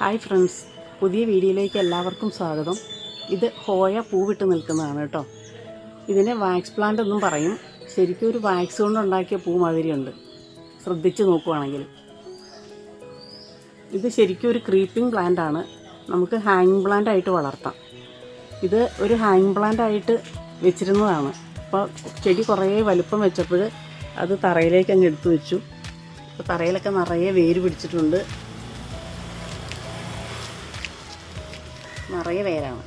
Hi friends, പുതിയ വീഡിയോയിലേക്ക് എല്ലാവർക്കും സ്വാഗതം. ഇത് ഹോയ പൂവിട്ട് നിൽക്കുന്നതാണ് കേട്ടോ. ഇതിനെ വാക്സ് പ്ലാന്റ് എന്നും പറയും. ശരിക്കും ഒരു വാക്സ് കൊണ്ടുണ്ടാക്കിയ പൂ മാതിരിയുണ്ട് ശ്രദ്ധിച്ച് നോക്കുവാണെങ്കിൽ. ഇത് ശരിക്കും ഒരു ക്രീപ്പിംഗ് പ്ലാന്റ് ആണ്. നമുക്ക് ഹാങ്ങിങ് പ്ലാന്റ് ആയിട്ട് വളർത്താം. ഇത് ഒരു ഹാങ്ങിങ് പ്ലാന്റ് ആയിട്ട് വെച്ചിരുന്നതാണ്. അപ്പോൾ ചെടി കുറേ വലുപ്പം വെച്ചപ്പോൾ അത് തറയിലേക്ക് അങ്ങ് എടുത്തു വെച്ചു. അപ്പോൾ തറയിലൊക്കെ നിറയെ വേര് പിടിച്ചിട്ടുണ്ട്, നിറയെ വേരാണ്.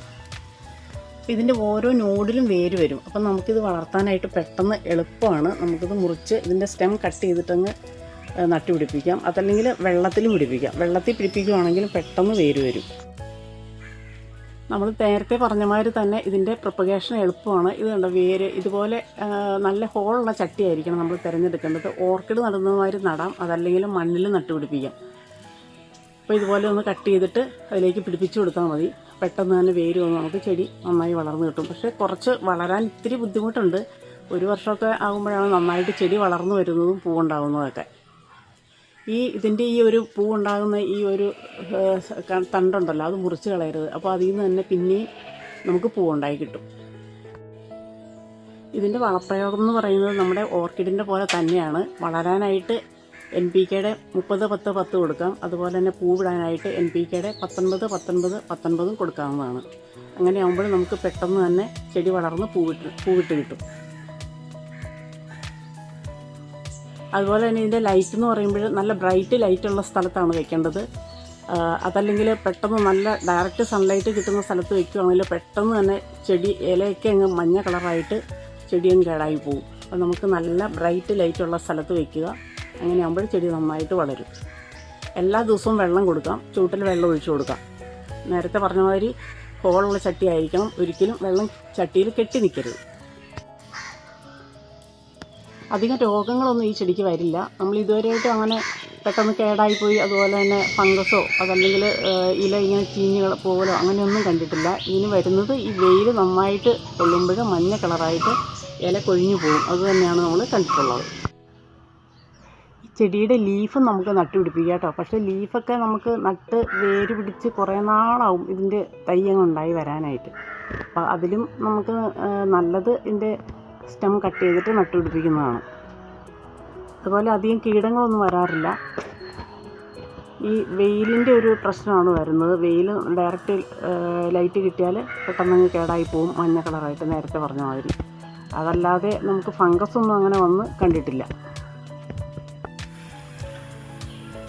അപ്പോൾ ഇതിൻ്റെ ഓരോ നോഡിലും വേര് വരും. അപ്പം നമുക്കിത് വളർത്താനായിട്ട് പെട്ടെന്ന് എളുപ്പമാണ്. നമുക്കിത് മുറിച്ച് ഇതിൻ്റെ സ്റ്റെം കട്ട് ചെയ്തിട്ടങ്ങ് നട്ടുപിടിപ്പിക്കാം. അതല്ലെങ്കിൽ വെള്ളത്തിലും പിടിപ്പിക്കാം. വെള്ളത്തിൽ പിടിപ്പിക്കുകയാണെങ്കിൽ പെട്ടെന്ന് വേര് വരും. നമ്മൾ നേരത്തെ പറഞ്ഞ മാതിരി തന്നെ ഇതിൻ്റെ പ്രൊപ്പഗേഷൻ എളുപ്പമാണ്. ഇത് കണ്ട വേര് ഇതുപോലെ നല്ല ഹോളുള്ള ചട്ടിയായിരിക്കണം നമ്മൾ തിരഞ്ഞെടുക്കേണ്ടത്. ഓർക്കിഡ് നടുന്നതുമാതിരി നടാം, അതല്ലെങ്കിൽ മണ്ണിൽ നട്ടുപിടിപ്പിക്കാം. അപ്പോൾ ഇതുപോലെ ഒന്ന് കട്ട് ചെയ്തിട്ട് അതിലേക്ക് പിടിപ്പിച്ചു കൊടുത്താൽ മതി. പെട്ടെന്ന് തന്നെ വേര് വന്ന് നമുക്ക് ചെടി നന്നായി വളർന്നു കിട്ടും. പക്ഷേ കുറച്ച് വളരാൻ ഇത്തിരി ബുദ്ധിമുട്ടുണ്ട്. ഒരു വർഷമൊക്കെ ആകുമ്പോഴാണ് നന്നായിട്ട് ചെടി വളർന്നു വരുന്നതും പൂവുണ്ടാകുന്നതൊക്കെ. ഇതിൻ്റെ ഈ ഒരു പൂവുണ്ടാകുന്ന ഈ ഒരു തണ്ടുണ്ടല്ലോ, അത് മുറിച്ച് കളയരുത്. അപ്പോൾ അതിൽ നിന്ന് തന്നെ പിന്നെയും നമുക്ക് പൂവുണ്ടായി കിട്ടും. ഇതിൻ്റെ വളപ്രയോഗം എന്ന് പറയുന്നത് നമ്മുടെ ഓർക്കിഡിൻ്റെ പോലെ തന്നെയാണ്. വളരാനായിട്ട് NPK-യുടെ 30-10-10 കൊടുക്കാം. അതുപോലെ തന്നെ പൂവിടാനായിട്ട് NPK-യുടെ 19-19-19 കൊടുക്കാവുന്നതാണ്. അങ്ങനെ ആകുമ്പോൾ നമുക്ക് പെട്ടെന്ന് തന്നെ ചെടി വളർന്ന് പൂവിട്ട് കിട്ടും. അതുപോലെ തന്നെ ഇതിൻ്റെ ലൈറ്റ് എന്ന് പറയുമ്പോൾ നല്ല ബ്രൈറ്റ് ലൈറ്റുള്ള സ്ഥലത്താണ് വെക്കേണ്ടത്. അതല്ലെങ്കിൽ പെട്ടെന്ന് നല്ല ഡയറക്റ്റ് സൺലൈറ്റ് കിട്ടുന്ന സ്ഥലത്ത് വെക്കുകയാണെങ്കിൽ പെട്ടെന്ന് തന്നെ ചെടി ഇലയൊക്കെ അങ്ങ് മഞ്ഞ കളറായിട്ട് ചെടി അങ്ങ് കേടായി പോകും. അപ്പോൾ നമുക്ക് നല്ല ബ്രൈറ്റ് ലൈറ്റുള്ള സ്ഥലത്ത് വയ്ക്കുക. അങ്ങനെ ആകുമ്പോൾ ചെടി നന്നായിട്ട് വളരും. എല്ലാ ദിവസവും വെള്ളം കൊടുക്കാം, ചൂട്ടിൽ വെള്ളം ഒഴിച്ചു കൊടുക്കാം. നേരത്തെ പറഞ്ഞ മാതിരി ഹോളുള്ള ചട്ടി ആയിരിക്കണം. ഒരിക്കലും വെള്ളം ചട്ടിയിൽ കെട്ടി നിൽക്കരുത്. അധികം രോഗങ്ങളൊന്നും ഈ ചെടിക്ക് വരില്ല. നമ്മൾ ഇതുവരെയായിട്ടും അങ്ങനെ പെട്ടെന്ന് കേടായിപ്പോയി അതുപോലെ തന്നെ ഫംഗസോ അതല്ലെങ്കിൽ ഇല ഇങ്ങനെ ചീഞ്ഞ് പോകലോ അങ്ങനെയൊന്നും കണ്ടിട്ടില്ല. ഇതിന് വരുന്നത് ഈ വെയിൽ നന്നായിട്ട് കൊള്ളുമ്പോൾ മഞ്ഞ കളറായിട്ട് ഇല കൊഴിഞ്ഞു പോകും. അതുതന്നെയാണ് നമ്മൾ കണ്ടിട്ടുള്ളത്. ചെടിയുടെ ലീഫ് നമുക്ക് നട്ടുപിടിപ്പിക്കാം കേട്ടോ. പക്ഷേ ലീഫൊക്കെ നമുക്ക് നട്ട് വേര് പിടിച്ച് കുറേ നാളാവും ഇതിൻ്റെ തൈ അങ്ങ് ഉണ്ടായി വരാനായിട്ട്. അപ്പോൾ അതിലും നമുക്ക് നല്ലത് ഇതിൻ്റെ സ്റ്റെം കട്ട് ചെയ്തിട്ട് നട്ടുപിടിപ്പിക്കുന്നതാണ്. അതുപോലെ അധികം കീടങ്ങളൊന്നും വരാറില്ല. ഈ വെയിലിൻ്റെ ഒരു പ്രശ്നമാണ് വരുന്നത്. വെയിൽ ഡയറക്റ്റ് ലൈറ്റ് കിട്ടിയാൽ പെട്ടെന്ന് കേടായി പോവും, മഞ്ഞ കളറായിട്ട് നേരത്തെ പറഞ്ഞ മാതിരി. അതല്ലാതെ നമുക്ക് ഫംഗസൊന്നും അങ്ങനെ വന്ന് കണ്ടിട്ടില്ല.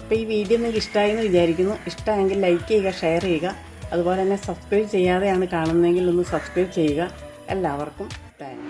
അപ്പോൾ ഈ വീഡിയോ നിങ്ങൾക്ക് ഇഷ്ടമായി എന്ന് വിചാരിക്കുന്നു. ഇഷ്ടമായെങ്കിൽ ലൈക്ക് ചെയ്യുക, ഷെയർ ചെയ്യുക. അതുപോലെ തന്നെ സബ്സ്ക്രൈബ് ചെയ്യാതെയാണ് കാണുന്നതെങ്കിൽ ഒന്ന് സബ്സ്ക്രൈബ് ചെയ്യുക. എല്ലാവർക്കും താങ്ക്സ്.